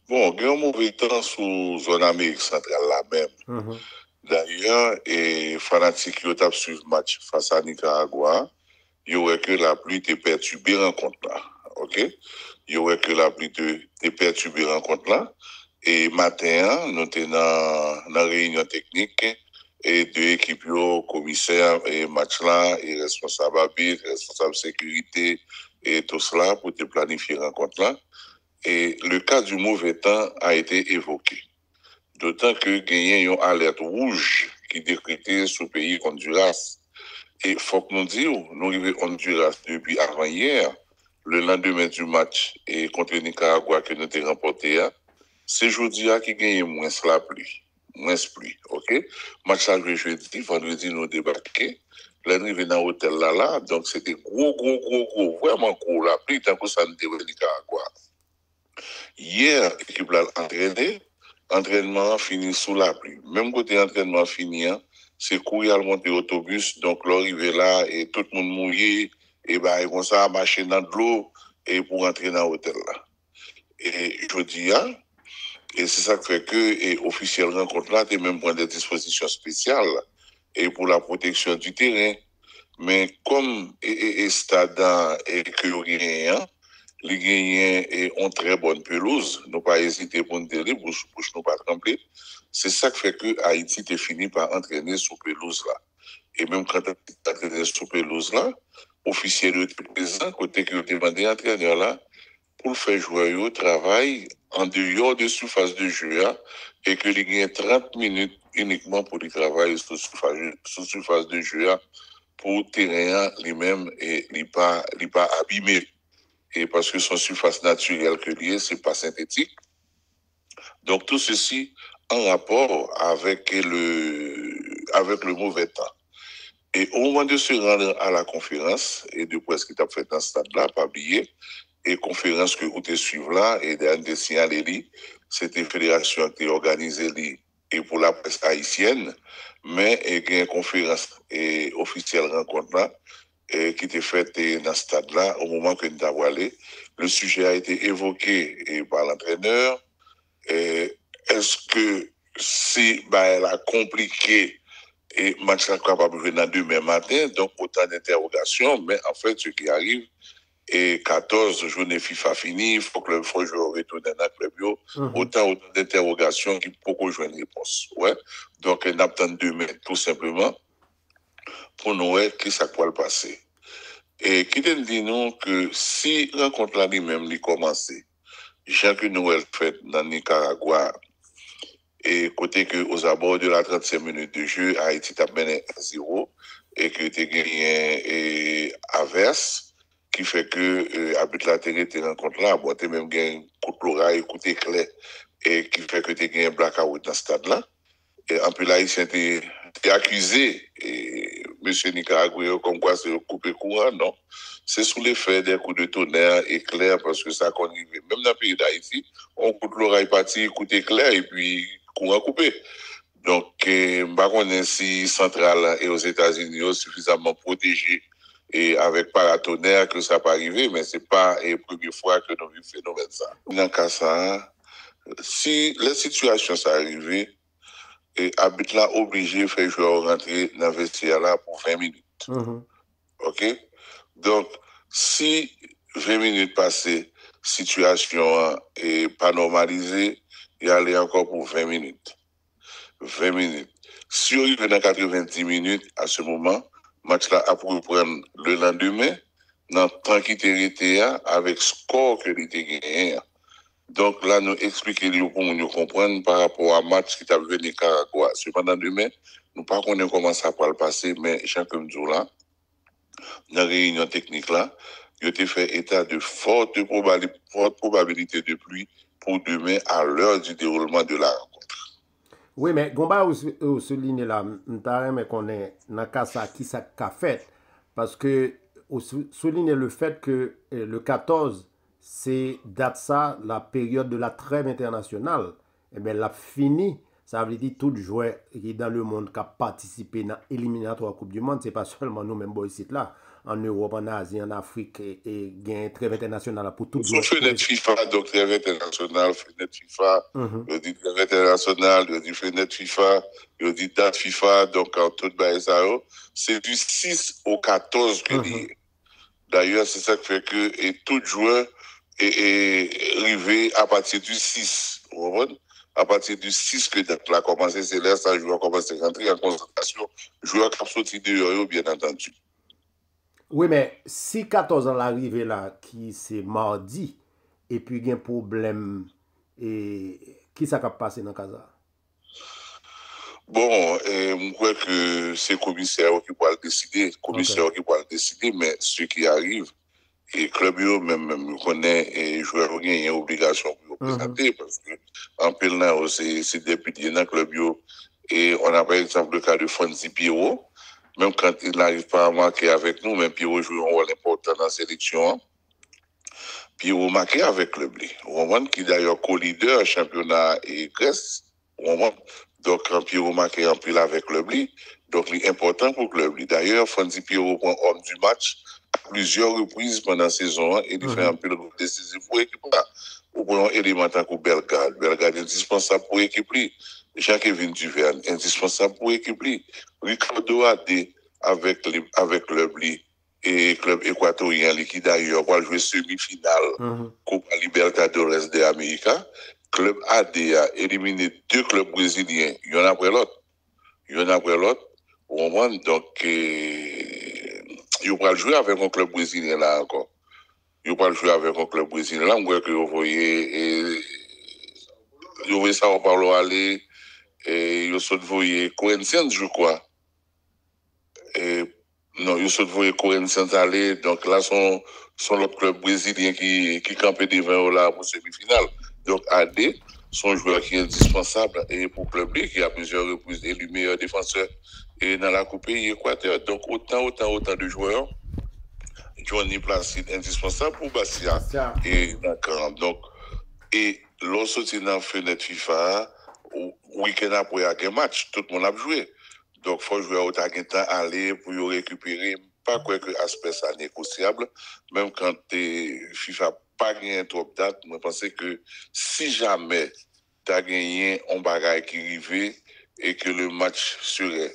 Bon, il y a un mauvais temps sous zone Amérique centrale là même. Mhm. D'ailleurs, et fanatique qui ont suivi le match face à Nicaragua, il y aurait que la pluie te perturbé rencontre là. OK? Il y aurait que la pluie te perturbé rencontre là. Et matin, nous sommes dans réunion technique et deux équipes, commissaire et match là, et responsable arbitre, responsable sécurité et tout cela pour te planifier rencontre là. Et le cas du mauvais temps a été évoqué. D'autant que gagné une alerte rouge qui décrétait sur le pays Honduras. Et il faut que nous disions, nous arrivons Honduras depuis avant-hier, le lendemain du match et contre le Nicaragua que nous avons remporté, c'est jeudi qui gagne moins la pluie. Moins pluie, ok? Match à jouer jeudi, vendredi nous débarqué. L'arrivée dans l'hôtel là, donc c'était gros, vraiment gros la pluie, tant que ça nous déroule Nicaragua. Hier, l'équipe l'a entraîné, entraînement fini sous la pluie. Même côté entraînement fini, c'est courir à monter l'autobus, donc l'arrivée là, et tout le monde mouillé, et bah, ils vont ça marcher dans de l'eau, et pour entrer dans l'hôtel là. Et je dis, et c'est ça qui fait que, et officiel rencontre là, tu même prendre des dispositions spéciales, et pour la protection du terrain. Mais comme, et stade, et que rien, les gagnants ont très bonne pelouse. Nous pas hésiter pour nous dire, pour nous pas trembler. C'est ça qui fait que Haïti est fini par entraîner sur pelouse là. Et même quand tu as entraîné sur pelouse là, officiel était présent, côté que tu demandé à l'entraîneur là, pour faire jouer au travail en dehors de surface de jeu et que les gagnent 30 minutes uniquement pour le travail sur surface de jeu pour terrain lui-même et il pas abîmé. Et parce que son surface naturelle que lié, c'est pas synthétique. Donc tout ceci en rapport avec le mauvais temps. Et au moment de se rendre à la conférence, et de presse qui t'a fait dans ce stade-là, pas oublier, et conférence que vous te suivez là, et d'un des signalés, c'était une fédération qui organisée et pour la presse haïtienne, mais il y a une conférence et officielle rencontre là, qui était faite dans ce stade-là, au moment que nous avons allé. Le sujet a été évoqué par l'entraîneur. Est-ce que si elle a compliqué et match sera capable de venir demain matin, donc autant d'interrogations, mais en fait, ce qui arrive, et 14 journées FIFA finies, il faut que le joueur retourne dans le club, autant d'interrogations qui pourront jouer une réponse. Ouais. Donc, on attend demain, tout simplement, pour nous voir qui ça peut le passer. Et qui te dit nous que si rencontre là lui-même lui commencer, Jacques Noël fait dans Nicaragua, et côté que aux abords de la 35 minutes de jeu, Haïti t'a mené 1-0 et que tu gagné averse qui fait que habite la terre te rencontre là, bon tu même gagné coup de l'oreille, coup d'éclair et qui fait que tu gagné blackout dans ce stade là. Et en plus là, il s'était accusé et monsieur Nicaragua comme quoi c'est coupé courant, non. C'est sous l'effet des coups de tonnerre éclair parce que ça arrive. Même dans le pays d'Haïti, on coupe l'oreille parti, coup d'éclair et puis courant coupé. Donc, par contre, si Central et aux États-Unis suffisamment protégés et avec paratonnerre que ça peut arriver, mais c'est pas la première fois que nous vivons phénomène ça. Dans le cas ça, si la situation s'est arrivée, et habite là obligé de faire jouer rentrer dans le vestiaire là pour 20 minutes. OK? Donc, si 20 minutes passées, situation est pas normalisée, il y a encore pour 20 minutes. 20 minutes. Si on arrive dans 90 minutes, à ce moment, match là a pour prendre le lendemain, dans tranquillité avec score que l'été gagné. Donc là, nous expliquons pour nous comprendre par rapport à match qui t'a venu Nicaragua. Cependant, demain, nous ne connaissons pas comment ça va le passer, mais chaque jour là, dans la réunion technique là, il a fait état de forte probabilité de pluie pour demain à l'heure du déroulement de la rencontre. Oui, mais Gomba ou souligne là, mais qu'on est dans cas ça qui ça qu'a fait parce que souligne le fait que le 14 c'est date ça la période de la trêve internationale. Et bien la fini, ça veut dire tout joueur qui dans le monde qui a participé dans l'éliminatoire Coupe du Monde, c'est pas seulement nous même ici là. en Europe, en Asie, en Afrique, et gain trêve international pour tout Son fenêtre FIFA, donc trêve international, fenêtre FIFA, il dit trêve international, il dit fenêtre FIFA, il dit date FIFA, donc en tout bas ça, c'est du 6 au 14 février. D'ailleurs, c'est ça qui fait que et tout joueur est arrivé à partir du 6. Vous comprenez? À partir du 6 que date là commencé, c'est là ça joueur commence à rentrer en concentration, joueur qui a sorti de bien entendu. Oui, mais si 14 ans l'arrivée là, qui c'est mardi, et puis il y a un problème, et qui ça va passer dans le cas ça? Bon, je crois que c'est le commissaire qui pourra le décider, qui pourra le décider, mais ce qui arrive, et club même connaît et joueur il y a une obligation pour présenter parce que en pile là c'est depuis dans club et on a par exemple le cas de Fonzi Pierrot, même quand il n'arrive pas à marquer avec nous, même Pierrot joue un rôle important dans la sélection. Pierrot marqué avec club qui d'ailleurs co-leader championnat et Grèce. Donc Pierrot marqué en pile avec club donc c'est important pour le club. D'ailleurs Fonzi Pierrot prend homme du match plusieurs reprises pendant la saison et il fait un peu de décisif pour l'équipe là. Ou pour un élément tant que Bellegarde. Bellegarde est indispensable pour l'équipe. Jacques-Kevin Duverne, indispensable pour l'équipe. Ricardo Adé avec club et club équatorien qui d'ailleurs va jouer semi-finale Copa Libertadores de América. Club AD a éliminé 2 clubs brésiliens, il y en a après l'autre. Au moins, donc, il va jouer avec un club brésilien là encore. Il va jouer avec un club brésilien là. On voit que vous voyez, Sao Paulo aller, et vous voyez Corinthians, je crois. Non, vous voyez Corinthians aller. Donc là, sont l'autre club brésilien qui campait devant là pour semi-finale. Donc AD, son joueur qui est indispensable et pour le club qui a plusieurs reprises élu meilleur défenseur et dans la Coupe Équateur. Donc autant de joueurs Johnny Placide indispensable pour Bastia et d'accord. Donc et lorsque dans fenêtre FIFA week-end après un match, tout le monde a joué. Donc faut jouer au temps aller pour y récupérer. Pas quoi que aspect ça négociable, même quand FIFA pas gagné trop de date, je pense que si jamais tu as gagné un bagage qui arrivait et que le match serait,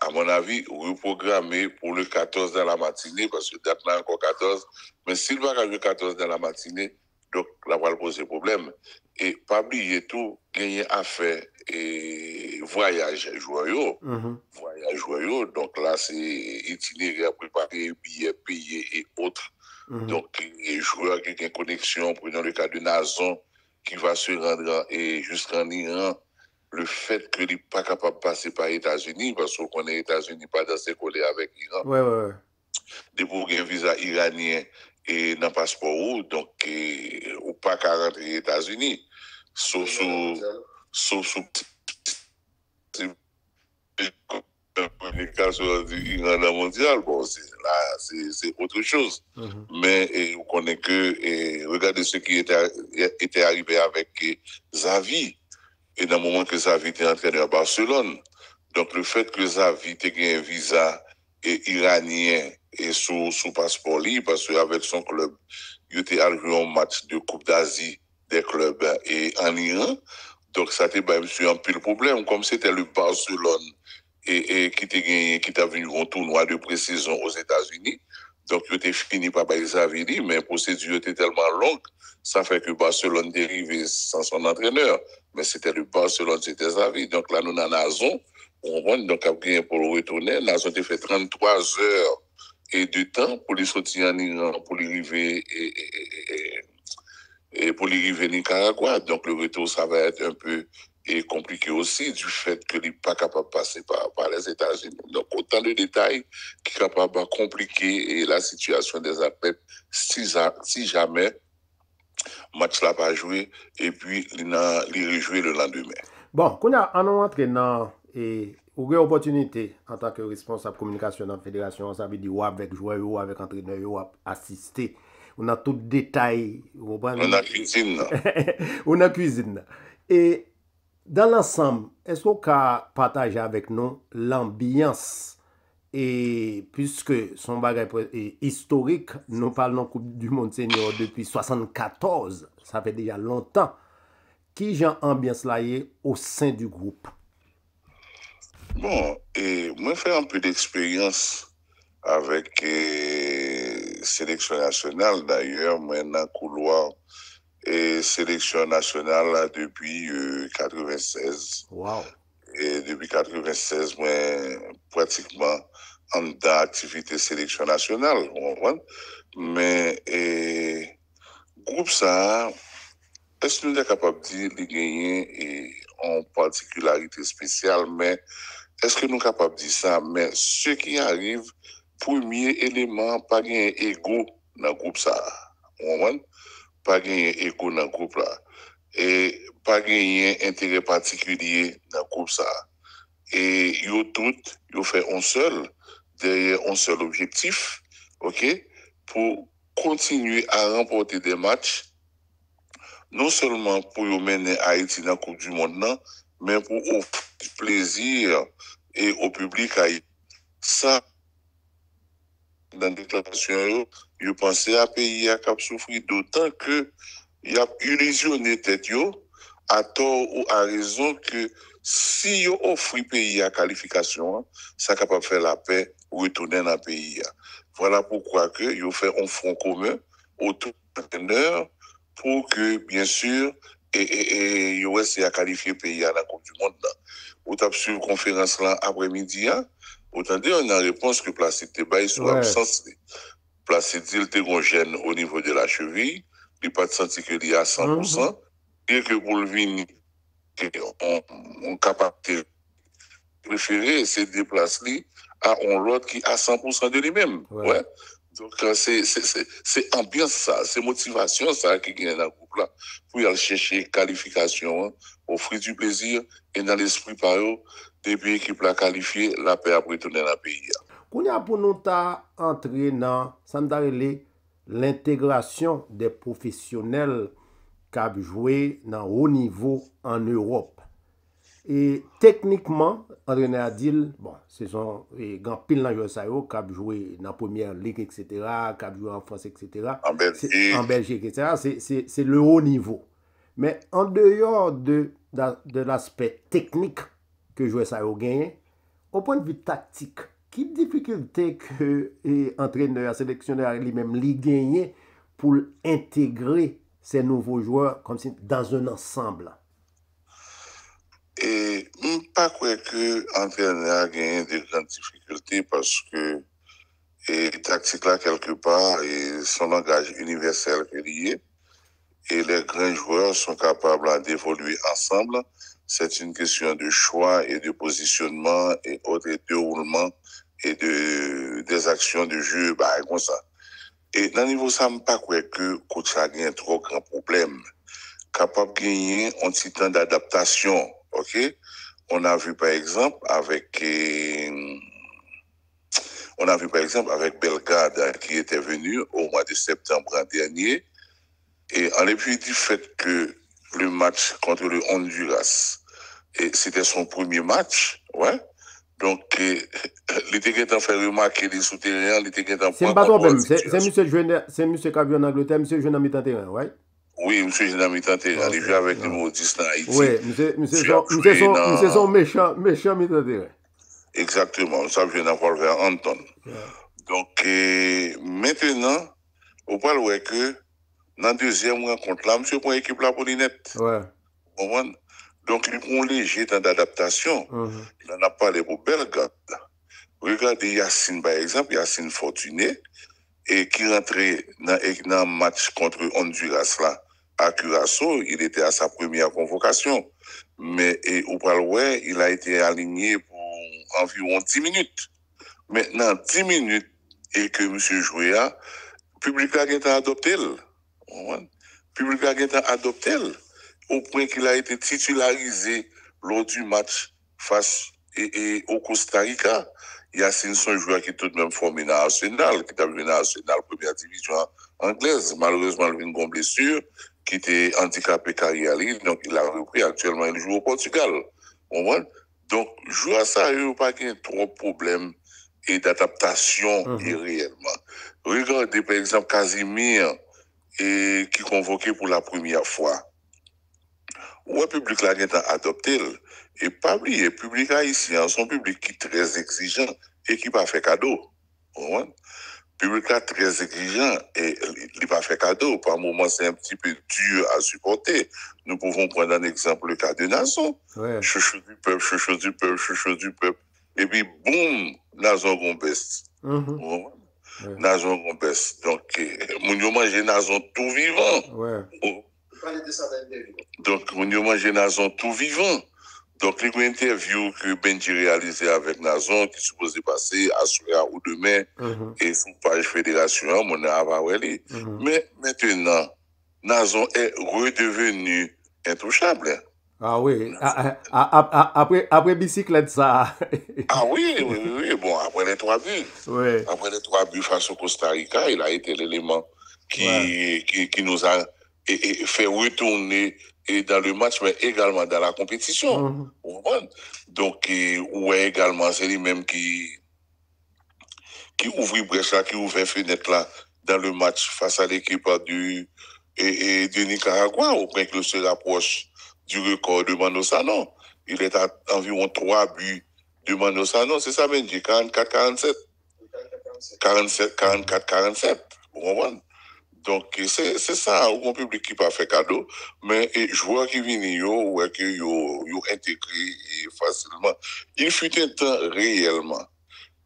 à mon avis, reprogrammé pour le 14 dans la matinée, parce que date là encore 14, mais s'il va jouer 14 dans la matinée, donc là, va poser problème. Et pas oublier tout, gagner affaire et voyage joyeux. Voyage joyeux, donc là, c'est itinéraire préparé, billets payés et autres. Donc, les joueurs qui ont une connexion, prenons le cas de Nazon, qui va se rendre jusqu'en Iran, le fait que n'est pas capable de passer par les États-Unis, parce qu'on est États-Unis pas dans ses collés avec l'Iran. Ouais. De pour un visa iranien et dans passeport, donc, ou pas qu'à rentrer aux États-Unis. Sauf communication du Iran mondial, bon, c'est autre chose. Mais on connaît que, regardez ce qui était arrivé avec Xavi, et dans le moment que Xavi était entraîneur à Barcelone. Donc le fait que Xavi ait un visa iranien et sous passeport libre, parce qu'avec son club, il était arrivé un match de Coupe d'Asie des clubs et en Iran. Donc ça était un peu le problème, comme c'était le Barcelone et qui t'a venu un tournoi de pré-saison aux États-Unis. Donc, il était fini par Xavi, mais la procédure était tellement longue, ça fait que Barcelone dérivait sans son entraîneur. Mais c'était le Barcelone, c'était Xavi. Donc là, nous, dans Nazon, donc après, pour le retourner, Nazon a fait 33 heures et de temps pour les sortir en Iran, pour les arriver et pour les arriver au Nicaragua. Donc, le retour, ça va être un peu compliqué aussi du fait que n'est pas capable de passer par les États-Unis. Donc, autant de détails qui sont capables de compliquer la situation des athlètes si jamais le match n'a pas joué et puis il rejoué le lendemain. Bon, quand on entre dans une opportunité en tant que responsable communication dans la fédération, ça veut dire avec joueurs, avec entraîneurs, assister. On a tout détail. On a cuisine. On a cuisine. Et dans l'ensemble, est-ce qu'on peut partager avec nous l'ambiance Et puisque son bagage est historique, nous parlons Coupe du Monde Senior depuis 74, ça fait déjà longtemps. Qui j'ai ambiance là au sein du groupe? Bon, et moi, fait un peu d'expérience avec sélection nationale, d'ailleurs, moi, dans le couloir et sélection nationale là, depuis 96. Wow. Et depuis 96, moi, pratiquement en d'activité sélection nationale. Mais groupe ça, est-ce que nous sommes capables de dire de gagner en particularité spéciale, mais est-ce que nous sommes capables de dire ça? Mais ce qui arrive, premier élément, pas gagner ego dans le groupe ça. Pas gagner ego dans le groupe là. Et pas gagner intérêt particulier dans le groupe ça. Et yo tout, yo fait un seul, derrière un seul objectif, ok, pour continuer à remporter des matchs, non seulement pour yo mener Haïti dans la Coupe du Monde, non, mais pour offrir plaisir et au public haïtien. Ça, dans la déclaration, yo pensé à pays à cap souffrir, d'autant que y a illusionné tête yo, à tort ou à raison que si yo offre pays à qualification, ça capable de faire la paix ou retourner dans le pays. Voilà pourquoi que yo fait un front commun autour de l'entraîneur pour que, bien sûr, yo essaie à qualifier pays à la Coupe du Monde. Ou t'as sur conférence là après-midi, autant dire on a réponse que Placide Tebaï soit absence. Placide il était gêne au niveau de la cheville, il n'a pas senti qu'il y a 100%, et que pour le venir, on capacité préférée, c'est de déplacer à un l'autre qui a 100% de lui-même. Ouais. Donc, c'est ambiance ça, c'est motivation ça qui est dans le groupe là, pour y aller chercher qualification, offrir du plaisir, et dans l'esprit par eux, depuis l'équipe l'a qualifié, la paix a retourné dans le pays. Qu'on y a pour nous entrer dans l'intégration des professionnels qui ont joué dans haut niveau en Europe. Et techniquement, entraîneur a dit, bon, ce sont grand pile dans joueurs qui ont joué dans la première ligue, etc., qui ont joué en France, etc., en Belgique, etc., c'est le haut niveau. Mais en dehors de l'aspect technique que joueurs ça ont gagné, au point de vue tactique, quelle difficulté que l'entraîneur, sélectionneur lui-même lui gagné pour intégrer ces nouveaux joueurs comme si dans un ensemble? Et pas croire que l'entraîneur a gagné de grandes difficultés parce que tactique là quelque part et son langage universel est lié et les grands joueurs sont capables d'évoluer ensemble. C'est une question de choix et de positionnement et autres déroulement et des actions de jeu, bah, comme ça. Et dans le niveau ça, je ne pas croire que coach a gagné un trop grand problème. Capable de gagner un petit temps d'adaptation, ok? On a vu par exemple avec Belgrade qui était venu au mois de septembre dernier et en dépit du fait que le match contre le Honduras et c'était son premier match, ouais. Donc, il était en fait remarquer les souterrains, il était en c'est pas problème, c'est monsieur qui a vu en Angleterre, monsieur joué dans mi-temps terrain, ouais? Oui, monsieur joué dans mi-temps terrain, il joue avec numéro 10 dans Haïti. Oui, monsieur son méchant mi-temps terrain. Exactement, ça vient d'avoir vers Anton. Donc, maintenant, on parle que dans la deuxième rencontre là, monsieur prend l'équipe là pour les net. Ouais. Donc, il prend léger temps d'adaptation. Il en a parlé pour Belgrade. Regardez Yacine, par exemple, Yacine Fortuné, et qui rentrait dans un match contre Honduras là, à Curaçao, il était à sa première convocation. Mais il a été aligné pour environ 10 minutes. Maintenant, 10 minutes et que M. Jouéa, le public a été adopté. Le public a été adopté au point qu'il a été titularisé lors du match face au Costa Rica. Yacine, son joueur qui est tout de même formé dans Arsenal, qui est venu dans Arsenal, première division anglaise. Malheureusement, il a eu une blessure, qui était handicapé carrière, donc il a repris. Actuellement, il joue au Portugal. Donc, jouer à ça, il n'y a pas trop de problème et d'adaptation et réellement. Regardez par exemple Casimir et qui convoqué pour la première fois. Ouais, public là qui a adopté et pas oublier public haïtien, son public qui est très exigeant et qui pas fait cadeau. Ouais. Public là très exigeant et il pas fait cadeau. Par moment c'est un petit peu dur à supporter. Nous pouvons prendre un exemple le cas de Nazon. Ouais. Chouchou du peuple, chouchou du peuple, chouchou du peuple. Et puis boum, Nazon Gombest. Ouais. Nazon Gombest. Donc mon yo mange Nazon tout vivant. Ouais. Oh. Donc, on a mangé Nazon tout vivant. Donc, les interviews que Benji réalisé avec Nazon, qui supposé passer à soir ou demain, et sur page fédération, on a avalé. Mais maintenant, Nazon est redevenu intouchable. Ah oui, après bicyclette ça. Ah oui, bon, après les 3 buts. Ouais. Après les 3 buts face au Costa Rica, il a été l'élément qui nous a fait retourner dans le match, mais également dans la compétition. Donc, ouais, également, c'est lui-même qui ouvre brèche là, qui ouvre fenêtre là dans le match face à l'équipe du Nicaragua, au point qu'il se rapproche du record de Mano Sano. Il est à environ 3 buts de Mano Sano, c'est ça, Benji, 44-47. 44-47. Vous comprenez? Donc, c'est ça, un public qui n'a pas fait cadeau, mais joueurs qui viennent, ouais, qui ont intégré facilement. Il fut un temps réellement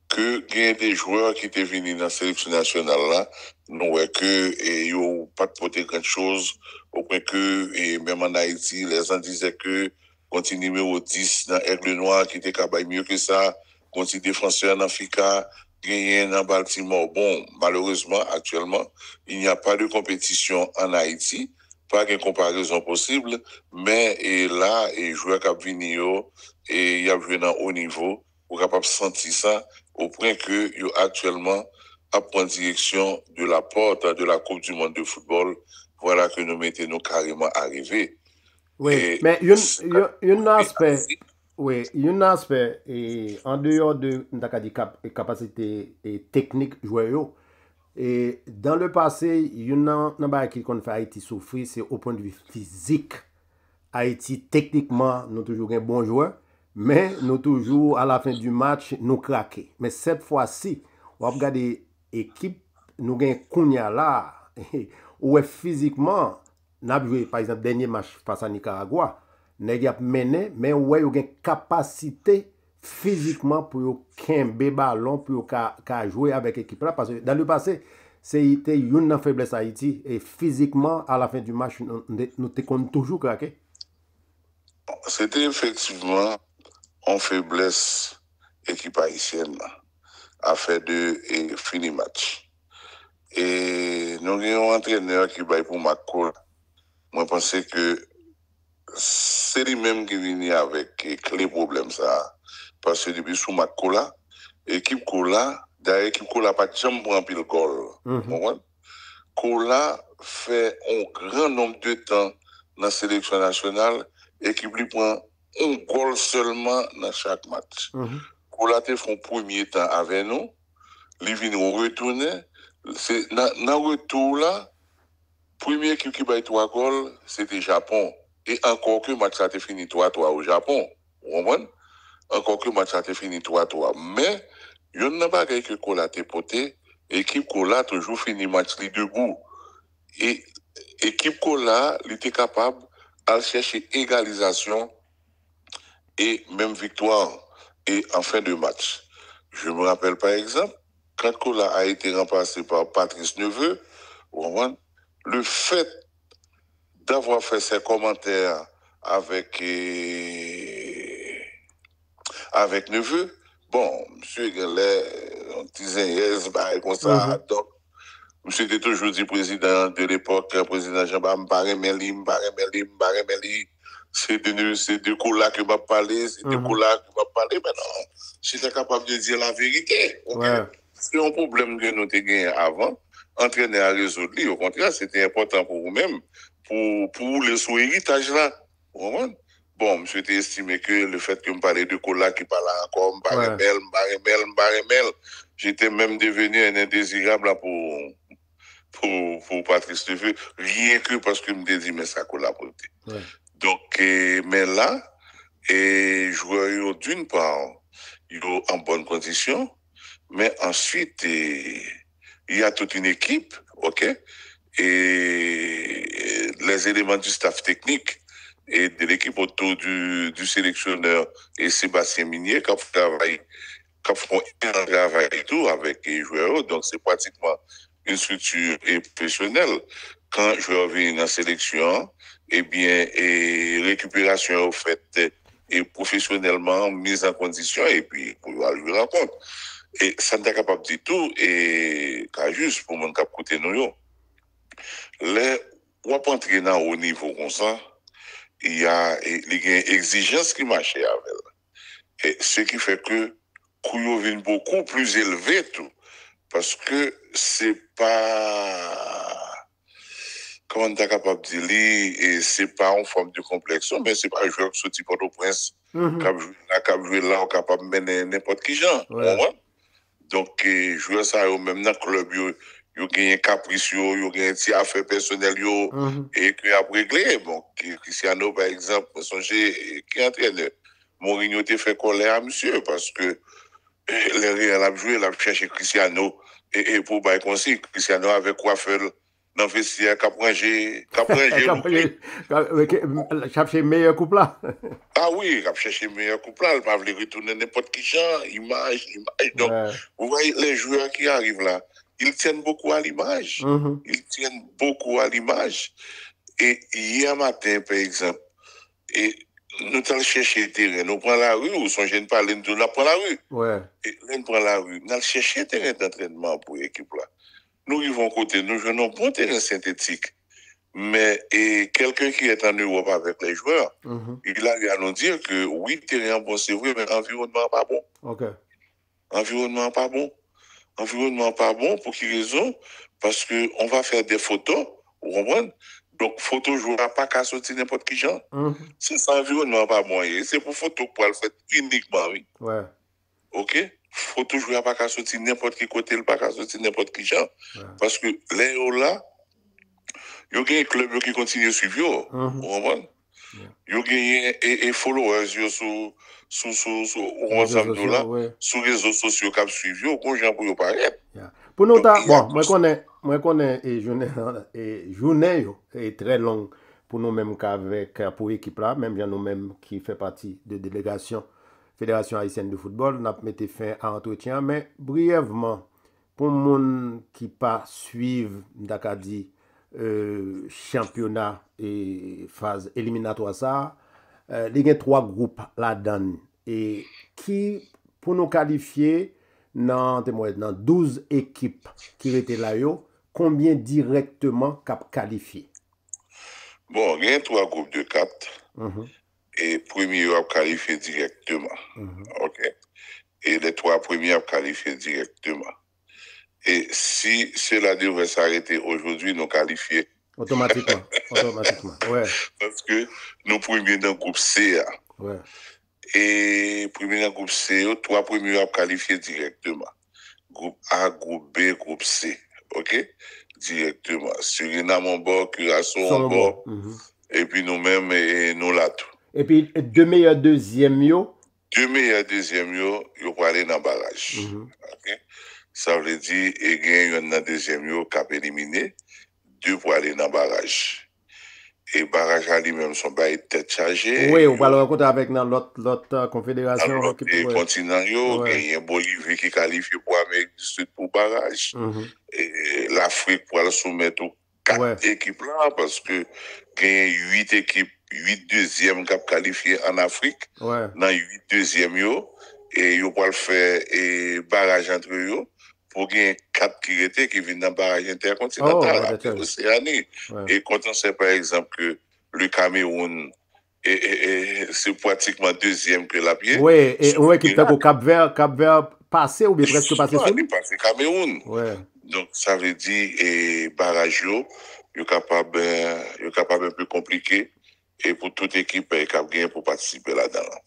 que il y a des joueurs qui étaient venus dans la sélection nationale là, nous ouais que ils n'ont pas porté grand chose, au point que et même en Haïti, les gens disaient que continue numéro 10 dans Aigle Noir qui était capable mieux que ça, continue défenseur en Africa, gagné dans Baltimore. Bon, malheureusement, actuellement, il n'y a pas de compétition en Haïti, pas de comparaison possible, mais et là, et joueurs qui viennent et il y a vu dans haut niveau, pour capable sentir ça, au point que actuellement à prendre direction de la porte de la Coupe du Monde de football. Voilà que nous mettons carrément arrivés. Oui, et mais il y a un aspect, oui, il y a un aspect, et en dehors de la capacité technique joueur, et dans le passé, il y a un aspect qui fait Haïti souffrir, c'est au point de vue physique. Haïti, techniquement, nous toujours un bon joueur, mais nous toujours, à la fin du match, nous craquons. Mais cette fois-ci, on va regarder l'équipe, nous avons Kounia là, où physiquement, nous avons joué, par exemple, dernier match face à Nicaragua, nous avons mené, mais où il y a une capacité physiquement pour qu'un ballon, pour jouer avec l'équipe là, parce que dans le passé, c'était une faiblesse Haïti, et physiquement, à la fin du match, nous avons toujours craqué. C'était effectivement en faiblesse équipe haïtienne à faire de fini match. Et nous avons un entraîneur qui va pour Macron. Moi, je pense que c'est lui-même qui vient avec les problèmes ça. Parce que depuis sous Macron, l'équipe Cola, d'ailleurs, l'équipe Cola pas de jamais prendre pile goal. Cola fait un grand nombre de temps dans la sélection nationale et qui lui prend un goal seulement dans chaque match. Cola te fait un premier temps avec nous, il vient retourner. C'est dans le retour là, premier équipe qui bat 3 goals, c'était Japon. Et encore que le match a été fini 3-3 au Japon. Vous comprenez? Encore que le match a été fini 3-3. Mais, il y a pas que Cola a poté, l'équipe Cola a toujours fini le match debout. Et l'équipe Cola, elle était capable de chercher égalisation et même victoire et en fin de match. Je me rappelle par exemple, quand Cola a été remplacé par Patrice Neveu, le fait d'avoir fait ses commentaires avec Neveu, bon, monsieur Gallet, on disait yes, comme ça, donc, monsieur était toujours dit président de l'époque, président Jean-Baptiste Mbaremeli, c'est de Cola que m'a parlé, c'est de Cola que m'a parlé, mais non, j'étais capable de dire la vérité. Okay? C'est un problème que nous avons gagné avant, entraîner à résoudre. Au contraire, c'était important pour vous-même, pour le sous-héritage là. bon, monsieur était estimé que le fait que me parlais de Kola qui parlait encore, Ouais. m'baremel, j'étais même devenu un indésirable là, pour Patrice Lefeu, rien que parce que me dit, mais ça Kola pour te. Ouais. Donc, mais là, et joueur d'une part, ils sont en bonne condition, mais ensuite, il y a toute une équipe, ok, et les éléments du staff technique et de l'équipe autour du sélectionneur et Sébastien Minier qui font un travail et tout avec les joueurs. Donc, c'est pratiquement une structure professionnelle. Quand je reviens dans la sélection, eh bien, et récupération faite et professionnellement mise en condition et puis pour jouer la compte. Et ça n'est capable de tout et juste pour mon cap côté nous. Les ou entrer dans haut niveau comme ça, il y a une exigence qui marche avec. Et ce qui fait que Kouyo vient beaucoup plus élevé tout. Parce que c'est pas, comment on est capable de dire, et c'est pas en forme de complexion, mais c'est pas un joueur qui sortit Port-au-Prince, qui a joué là, capable de mener n'importe qui genre. Ouais. Donc, joueur ça, même dans le club, yo gagné caprice, yo gagné petit affaire personnelle, et qui a réglé. Bon, Cristiano, par exemple, songez, qui est entraîneur. Mourinho te fait colère à monsieur, parce que le Real a joué, il a cherché Cristiano, et pour bailler conseil, Cristiano avait quoi faire dans le vestiaire, qu'a rangé, Chercher meilleur couple là. Ah oui, il a cherché meilleur couple là, il va retourner n'importe qui genre, image. Donc, Ouais. vous voyez, les joueurs qui arrivent là, ils tiennent beaucoup à l'image. Ils tiennent beaucoup à l'image. Et hier matin, par exemple, et nous allons chercher le terrain, nous prenons la rue, ou son jeune parler, nous prenons la rue. Ouais. Et nous prenons la rue, nous allons chercher le terrain d'entraînement pour l'équipe là. Nous arrivons côté, nous jouons un bon terrain synthétique. Mais et quelqu'un qui est en Europe avec les joueurs, il a eu à nous dire que oui, terrain bon, c'est vrai, mais environnement pas bon. Ok. Environnement pas bon. Environnement pas bon, pour quelle raison? Parce que on va faire des photos, vous comprenez? Donc, photo jouera pas qu'à sortir n'importe qui genre. C'est ça, environnement pas bon. Et c'est pour photo pour le faire uniquement, oui. Ouais. OK? Photo jouera pas qu'à sortir n'importe qui côté, pas qu'à sortir n'importe qui genre. Ouais. Parce que les là, il y a un club qui continue à suivre, vous comprenez? Il y a des followers sur WhatsApp, sur les réseaux sociaux qui suivent, au gens pour paraître. Pour nous, bon, moi connais et journée est très longue pour nous mêmes qu'avec pour l'équipe là, même bien nous mêmes qui fait partie de délégation Fédération haïtienne de football, n'a mis fin à entretien, mais brièvement pour monde qui pas suivre d'Acadie championnat et phase éliminatoire ça, il y a 3 groupes là-dedans et qui pour nous qualifier dans 12 équipes qui étaient là, combien directement cap qualifié? Bon, il y a 3 groupes de 4. Et premier a qualifié directement. OK? Et les 3 premiers ont qualifié directement. Et si cela devrait s'arrêter aujourd'hui, nous qualifiés. Automatiquement. Ouais. Parce que nous premiers dans le groupe C. Ouais. Et premier dans le groupe C, 3 premiers ont qualifié directement. Groupe A, groupe B, groupe C. OK? Directement. Suriname en bord, Curaçao en bord. Et puis nous-mêmes, et nous là tout. Et puis, 2 meilleurs deuxièmes, 2 meilleurs deuxièmes, ils vont aller dans le barrage. OK? Ça veut dire, et gagne dans le deuxième, qui a éliminé, 2 pour aller dans le barrage. Et le barrage à lui-même, son bail tête chargée. Oui, on va le rencontrer avec l'autre confédération. Dans l'autre continent, il y a Bolivie qui qualifie pour l'Amérique du Sud pour le barrage. Et l'Afrique pour le soumettre aux 4 équipes là, parce que il y a 8 équipes, 8 deuxièmes qui ont qualifié en Afrique. Dans 8 deuxièmes, et ils vont le faire barrage entre eux. Pour gagner 4 qui viennent dans le barrage intercontinental, Océanie. Et quand on sait par exemple que le Cameroun c'est pratiquement deuxième que la pied. Oui, et on qui fait au Cap Vert passé ou bien presque passé sur lui. Passé Cameroun. Donc ça veut dire et barrage est capable un peu compliqué et pour toute équipe qui a gagné pour participer là-dedans.